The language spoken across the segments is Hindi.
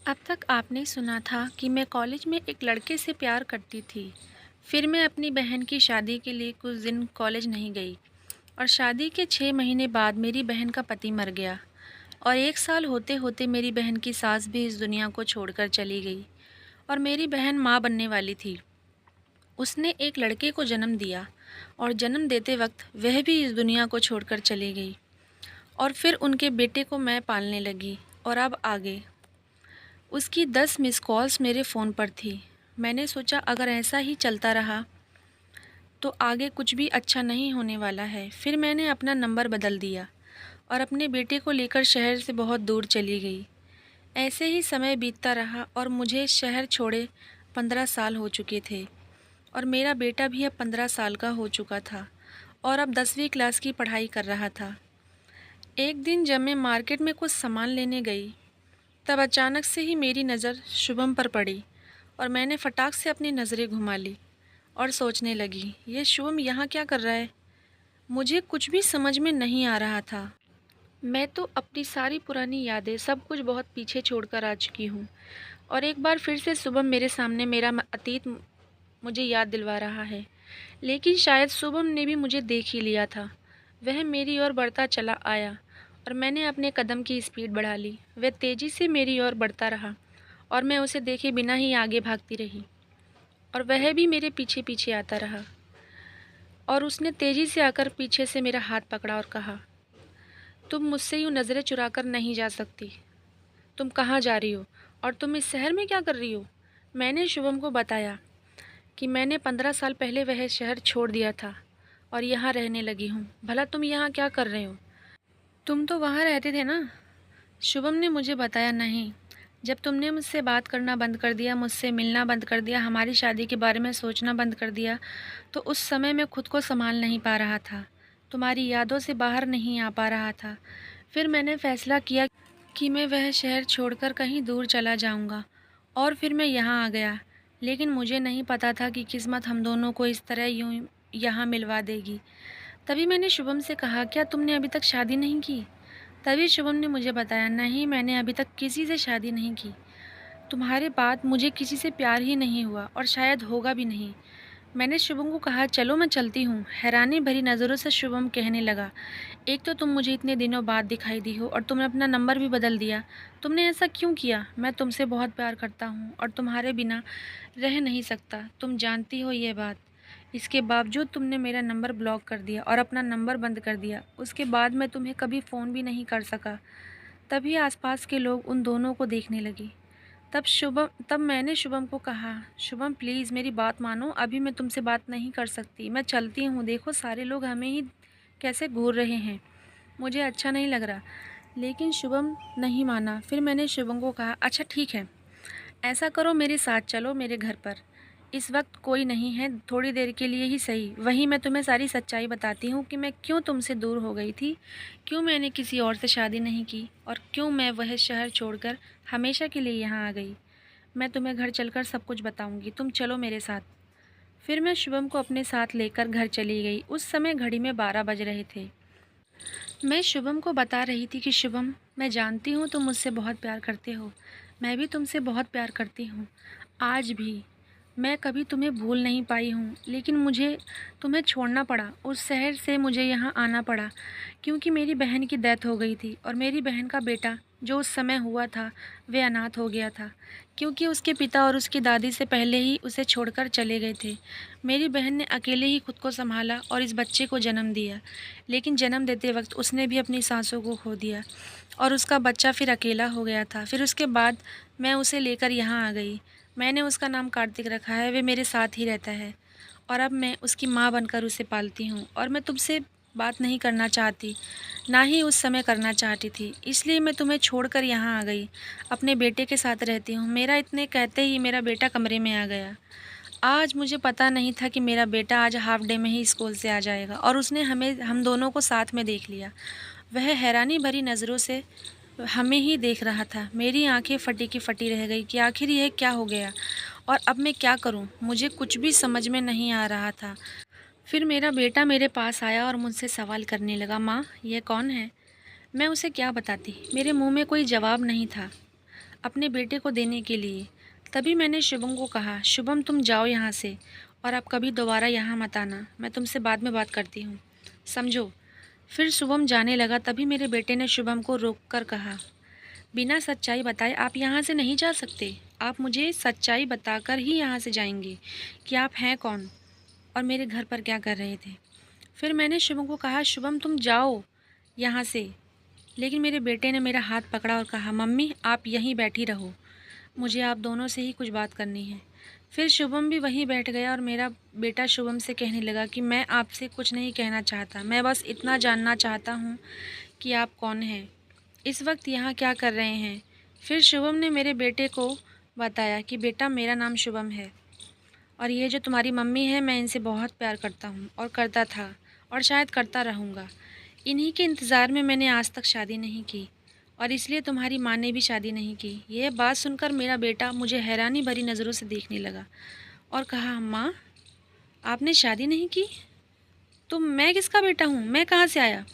अब तक आपने सुना था कि मैं कॉलेज में एक लड़के से प्यार करती थी। फिर मैं अपनी बहन की शादी के लिए कुछ दिन कॉलेज नहीं गई और शादी के 6 महीने बाद मेरी बहन का पति मर गया और 1 साल होते होते मेरी बहन की सास भी इस दुनिया को छोड़कर चली गई और मेरी बहन माँ बनने वाली थी। उसने एक लड़के को जन्म दिया और जन्म देते वक्त वह भी इस दुनिया को छोड़कर चली गई और फिर उनके बेटे को मैं पालने लगी और अब आगे उसकी 10 मिस कॉल्स मेरे फ़ोन पर थी। मैंने सोचा अगर ऐसा ही चलता रहा तो आगे कुछ भी अच्छा नहीं होने वाला है। फिर मैंने अपना नंबर बदल दिया और अपने बेटे को लेकर शहर से बहुत दूर चली गई। ऐसे ही समय बीतता रहा और मुझे शहर छोड़े 15 साल हो चुके थे और मेरा बेटा भी अब 15 साल का हो चुका था और अब 10वीं क्लास की पढ़ाई कर रहा था। एक दिन जब मैं मार्केट में कुछ सामान लेने गई तब अचानक से ही मेरी नज़र शुभम पर पड़ी और मैंने फटाक से अपनी नज़रें घुमा ली और सोचने लगी, ये शुभम यहाँ क्या कर रहा है? मुझे कुछ भी समझ में नहीं आ रहा था। मैं तो अपनी सारी पुरानी यादें सब कुछ बहुत पीछे छोड़कर आ चुकी हूँ और एक बार फिर से शुभम मेरे सामने मेरा अतीत मुझे याद दिलवा रहा है। लेकिन शायद शुभम ने भी मुझे देख ही लिया था। वह मेरी ओर बढ़ता चला आया और मैंने अपने कदम की स्पीड बढ़ा ली। वह तेज़ी से मेरी ओर बढ़ता रहा और मैं उसे देखे बिना ही आगे भागती रही और वह भी मेरे पीछे पीछे आता रहा और उसने तेज़ी से आकर पीछे से मेरा हाथ पकड़ा और कहा, तुम मुझसे यूँ नज़रें चुरा कर नहीं जा सकती। तुम कहाँ जा रही हो और तुम इस शहर में क्या कर रही हो? मैंने शुभम को बताया कि मैंने 15 साल पहले वह शहर छोड़ दिया था और यहाँ रहने लगी हूँ। भला तुम यहाँ क्या कर रहे हो? तुम तो वहाँ रहते थे ना? शुभम ने मुझे बताया, नहीं, जब तुमने मुझसे बात करना बंद कर दिया, मुझसे मिलना बंद कर दिया, हमारी शादी के बारे में सोचना बंद कर दिया, तो उस समय मैं खुद को संभाल नहीं पा रहा था, तुम्हारी यादों से बाहर नहीं आ पा रहा था। फिर मैंने फैसला किया कि मैं वह शहर छोड़कर कहीं दूर चला जाऊंगा और फिर मैं यहाँ आ गया। लेकिन मुझे नहीं पता था कि किस्मत हम दोनों को इस तरह यूं यहाँ मिलवा देगी। तभी मैंने शुभम से कहा, क्या तुमने अभी तक शादी नहीं की? तभी शुभम ने मुझे बताया, नहीं, मैंने अभी तक किसी से शादी नहीं की। तुम्हारे बाद मुझे किसी से प्यार ही नहीं हुआ और शायद होगा भी नहीं। मैंने शुभम को कहा, चलो मैं चलती हूँ। हैरानी भरी नज़रों से शुभम कहने लगा, एक तो तुम मुझे इतने दिनों बाद दिखाई दी हो और तुमने अपना नंबर भी बदल दिया। तुमने ऐसा क्यों किया? मैं तुमसे बहुत प्यार करता हूँ और तुम्हारे बिना रह नहीं सकता, तुम जानती हो ये बात। इसके बावजूद तुमने मेरा नंबर ब्लॉक कर दिया और अपना नंबर बंद कर दिया। उसके बाद मैं तुम्हें कभी फ़ोन भी नहीं कर सका। तभी आसपास के लोग उन दोनों को देखने लगे। तब मैंने शुभम को कहा, शुभम प्लीज़ मेरी बात मानो, अभी मैं तुमसे बात नहीं कर सकती, मैं चलती हूँ। देखो सारे लोग हमें ही कैसे घूर रहे हैं, मुझे अच्छा नहीं लग रहा। लेकिन शुभम नहीं माना। फिर मैंने शुभम को कहा, अच्छा ठीक है, ऐसा करो मेरे साथ चलो मेरे घर पर। इस वक्त कोई नहीं है, थोड़ी देर के लिए ही सही, वहीं मैं तुम्हें सारी सच्चाई बताती हूँ कि मैं क्यों तुमसे दूर हो गई थी, क्यों मैंने किसी और से शादी नहीं की और क्यों मैं वह शहर छोड़कर हमेशा के लिए यहाँ आ गई। मैं तुम्हें घर चलकर सब कुछ बताऊँगी, तुम चलो मेरे साथ। फिर मैं शुभम को अपने साथ लेकर घर चली गई। उस समय घड़ी में 12 बज रहे थे। मैं शुभम को बता रही थी कि शुभम, मैं जानती हूँ तुम मुझसे बहुत प्यार करते हो, मैं भी तुमसे बहुत प्यार करती हूँ। आज भी मैं कभी तुम्हें भूल नहीं पाई हूँ, लेकिन मुझे तुम्हें छोड़ना पड़ा, उस शहर से मुझे यहाँ आना पड़ा क्योंकि मेरी बहन की डेथ हो गई थी और मेरी बहन का बेटा जो उस समय हुआ था वह अनाथ हो गया था क्योंकि उसके पिता और उसकी दादी से पहले ही उसे छोड़कर चले गए थे। मेरी बहन ने अकेले ही खुद को संभाला और इस बच्चे को जन्म दिया, लेकिन जन्म देते वक्त उसने भी अपनी सांसों को खो दिया और उसका बच्चा फिर अकेला हो गया था। फिर उसके बाद मैं उसे लेकर यहाँ आ गई। मैंने उसका नाम कार्तिक रखा है, वे मेरे साथ ही रहता है और अब मैं उसकी माँ बनकर उसे पालती हूँ और मैं तुमसे बात नहीं करना चाहती, ना ही उस समय करना चाहती थी, इसलिए मैं तुम्हें छोड़कर यहाँ आ गई, अपने बेटे के साथ रहती हूँ। मेरा इतने कहते ही मेरा बेटा कमरे में आ गया। आज मुझे पता नहीं था कि मेरा बेटा आज हाफ डे में ही स्कूल से आ जाएगा और उसने हम दोनों को साथ में देख लिया। वह हैरानी भरी नज़रों से हमें ही देख रहा था। मेरी आंखें फटी की फटी रह गई कि आखिर यह क्या हो गया और अब मैं क्या करूं? मुझे कुछ भी समझ में नहीं आ रहा था। फिर मेरा बेटा मेरे पास आया और मुझसे सवाल करने लगा, माँ, यह कौन है? मैं उसे क्या बताती? मेरे मुंह में कोई जवाब नहीं था। अपने बेटे को देने के लिए। तभी मैंने शुभम को कहा, शुभम तुम जाओ यहाँ से और अब कभी दोबारा यहाँ मत आना, मैं तुमसे बाद में बात करती हूँ, समझो। फिर शुभम जाने लगा। तभी मेरे बेटे ने शुभम को रोक कर कहा, बिना सच्चाई बताए आप यहाँ से नहीं जा सकते। आप मुझे सच्चाई बताकर ही यहाँ से जाएंगे कि आप हैं कौन और मेरे घर पर क्या कर रहे थे। फिर मैंने शुभम को कहा, शुभम तुम जाओ यहाँ से। लेकिन मेरे बेटे ने मेरा हाथ पकड़ा और कहा, मम्मी आप यहीं बैठी रहो, मुझे आप दोनों से ही कुछ बात करनी है। फिर शुभम भी वहीं बैठ गया और मेरा बेटा शुभम से कहने लगा कि मैं आपसे कुछ नहीं कहना चाहता, मैं बस इतना जानना चाहता हूँ कि आप कौन हैं, इस वक्त यहाँ क्या कर रहे हैं। फिर शुभम ने मेरे बेटे को बताया कि बेटा मेरा नाम शुभम है और ये जो तुम्हारी मम्मी है मैं इनसे बहुत प्यार करता हूँ और करता था और शायद करता रहूँगा। इन्हीं के इंतज़ार में मैंने आज तक शादी नहीं की और इसलिए तुम्हारी माँ ने भी शादी नहीं की। यह बात सुनकर मेरा बेटा मुझे हैरानी भरी नज़रों से देखने लगा और कहा, माँ आपने शादी नहीं की तो मैं किसका बेटा हूँ, मैं कहाँ से आया।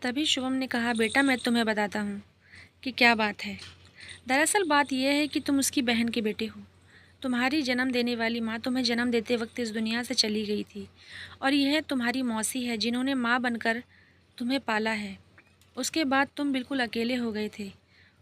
तभी शुभम ने कहा, बेटा मैं तुम्हें बताता हूँ कि क्या बात है। दरअसल बात यह है कि तुम उसकी बहन के बेटे हो। तुम्हारी जन्म देने वाली माँ तुम्हें जन्म देते वक्त इस दुनिया से चली गई थी और यह तुम्हारी मौसी है जिन्होंने माँ बनकर तुम्हें पाला है। उसके बाद तुम बिल्कुल अकेले हो गए थे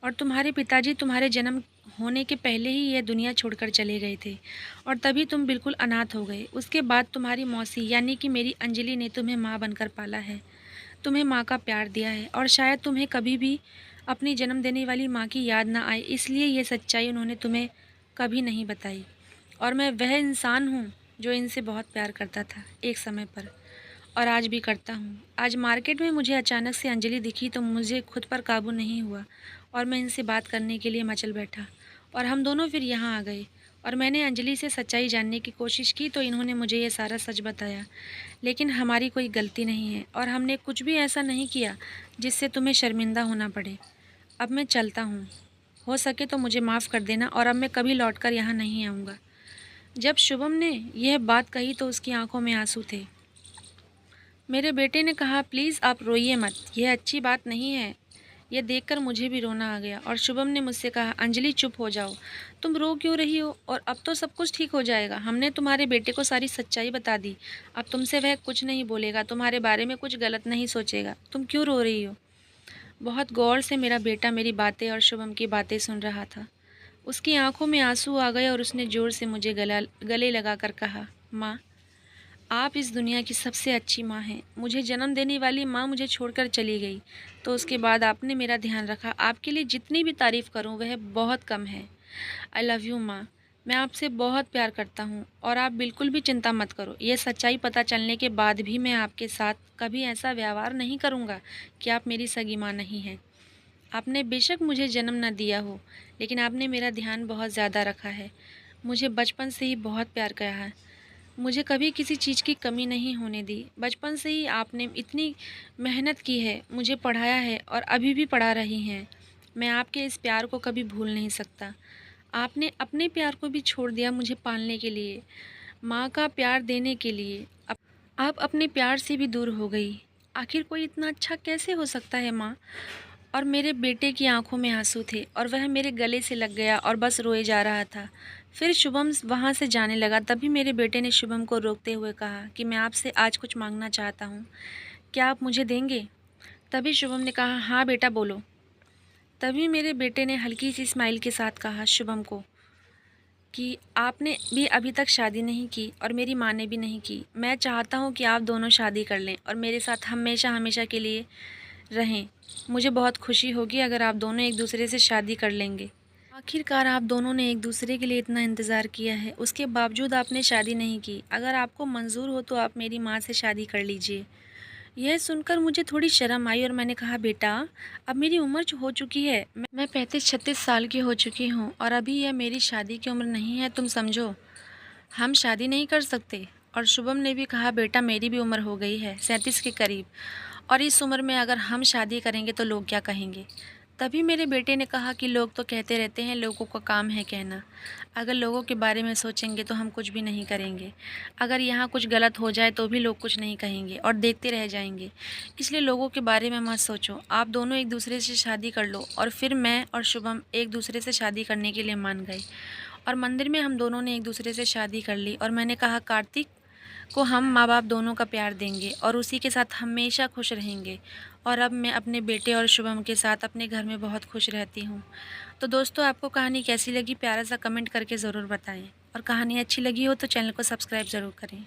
और तुम्हारे पिताजी तुम्हारे जन्म होने के पहले ही यह दुनिया छोड़कर चले गए थे और तभी तुम बिल्कुल अनाथ हो गए। उसके बाद तुम्हारी मौसी यानी कि मेरी अंजलि ने तुम्हें माँ बनकर पाला है, तुम्हें माँ का प्यार दिया है और शायद तुम्हें कभी भी अपनी जन्म देने वाली माँ की याद ना आए, इसलिए ये सच्चाई उन्होंने तुम्हें कभी नहीं बताई। और मैं वह इंसान हूँ जो इनसे बहुत प्यार करता था एक समय पर और आज भी करता हूँ। आज मार्केट में मुझे अचानक से अंजलि दिखी तो मुझे खुद पर काबू नहीं हुआ और मैं इनसे बात करने के लिए मचल बैठा और हम दोनों फिर यहाँ आ गए और मैंने अंजलि से सच्चाई जानने की कोशिश की तो इन्होंने मुझे ये सारा सच बताया। लेकिन हमारी कोई गलती नहीं है और हमने कुछ भी ऐसा नहीं किया जिससे तुम्हें शर्मिंदा होना पड़े। अब मैं चलता हूँ, हो सके तो मुझे माफ़ कर देना और अब मैं कभी लौटकर यहाँ नहीं आऊँगा। जब शुभम ने यह बात कही तो उसकी आंखों में आंसू थे। मेरे बेटे ने कहा, प्लीज़ आप रोइए मत, यह अच्छी बात नहीं है। यह देखकर मुझे भी रोना आ गया और शुभम ने मुझसे कहा, अंजलि चुप हो जाओ, तुम रो क्यों रही हो और अब तो सब कुछ ठीक हो जाएगा। हमने तुम्हारे बेटे को सारी सच्चाई बता दी, अब तुमसे वह कुछ नहीं बोलेगा, तुम्हारे बारे में कुछ गलत नहीं सोचेगा। तुम क्यों रो रही हो। बहुत गौर से मेरा बेटा मेरी बातें और शुभम की बातें सुन रहा था। उसकी आंखों में आंसू आ गए और उसने ज़ोर से मुझे गले लगाकर कहा, माँ आप इस दुनिया की सबसे अच्छी माँ हैं। मुझे जन्म देने वाली माँ मुझे छोड़कर चली गई तो उसके बाद आपने मेरा ध्यान रखा। आपके लिए जितनी भी तारीफ़ करूँ वह बहुत कम है। आई लव यू माँ, मैं आपसे बहुत प्यार करता हूँ और आप बिल्कुल भी चिंता मत करो। ये सच्चाई पता चलने के बाद भी मैं आपके साथ कभी ऐसा व्यवहार नहीं करूँगा कि आप मेरी सगी माँ नहीं हैं। आपने बेशक मुझे जन्म न दिया हो लेकिन आपने मेरा ध्यान बहुत ज़्यादा रखा है, मुझे बचपन से ही बहुत प्यार किया है, मुझे कभी किसी चीज़ की कमी नहीं होने दी। बचपन से ही आपने इतनी मेहनत की है, मुझे पढ़ाया है और अभी भी पढ़ा रही हैं। मैं आपके इस प्यार को कभी भूल नहीं सकता। आपने अपने प्यार को भी छोड़ दिया मुझे पालने के लिए, माँ का प्यार देने के लिए। आप अपने प्यार से भी दूर हो गई। आखिर कोई इतना अच्छा कैसे हो सकता है माँ। और मेरे बेटे की आंखों में आंसू थे और वह मेरे गले से लग गया और बस रोए जा रहा था। फिर शुभम वहाँ से जाने लगा। तभी मेरे बेटे ने शुभम को रोकते हुए कहा कि मैं आपसे आज कुछ मांगना चाहता हूँ, क्या आप मुझे देंगे। तभी शुभम ने कहा, हाँ बेटा बोलो। तभी मेरे बेटे ने हल्की सी स्माइल के साथ कहा शुभम को कि आपने भी अभी तक शादी नहीं की और मेरी माँ ने भी नहीं की। मैं चाहता हूँ कि आप दोनों शादी कर लें और मेरे साथ हमेशा हमेशा के लिए रहें। मुझे बहुत खुशी होगी अगर आप दोनों एक दूसरे से शादी कर लेंगे। आखिरकार आप दोनों ने एक दूसरे के लिए इतना इंतज़ार किया है, उसके बावजूद आपने शादी नहीं की। अगर आपको मंजूर हो तो आप मेरी माँ से शादी कर लीजिए। यह सुनकर मुझे थोड़ी शर्म आई और मैंने कहा, बेटा अब मेरी उम्र हो चुकी है, मैं 35-36 साल की हो चुकी हूँ और अभी यह मेरी शादी की उम्र नहीं है, तुम समझो हम शादी नहीं कर सकते। और शुभम ने भी कहा, बेटा मेरी भी उम्र हो गई है 37 के करीब और इस उम्र में अगर हम शादी करेंगे तो लोग क्या कहेंगे। तभी मेरे बेटे ने कहा कि लोग तो कहते रहते हैं, लोगों का काम है कहना। अगर लोगों के बारे में सोचेंगे तो हम कुछ भी नहीं करेंगे। अगर यहाँ कुछ गलत हो जाए तो भी लोग कुछ नहीं कहेंगे और देखते रह जाएंगे। इसलिए लोगों के बारे में मत सोचो, आप दोनों एक दूसरे से शादी कर लो। और फिर मैं और शुभम एक दूसरे से शादी करने के लिए मान गए और मंदिर में हम दोनों ने एक दूसरे से शादी कर ली। और मैंने कहा, कार्तिक को हम माँ बाप दोनों का प्यार देंगे और उसी के साथ हमेशा खुश रहेंगे। और अब मैं अपने बेटे और शुभम के साथ अपने घर में बहुत खुश रहती हूँ। तो दोस्तों, आपको कहानी कैसी लगी प्यारा सा कमेंट करके ज़रूर बताएं। और कहानी अच्छी लगी हो तो चैनल को सब्सक्राइब ज़रूर करें।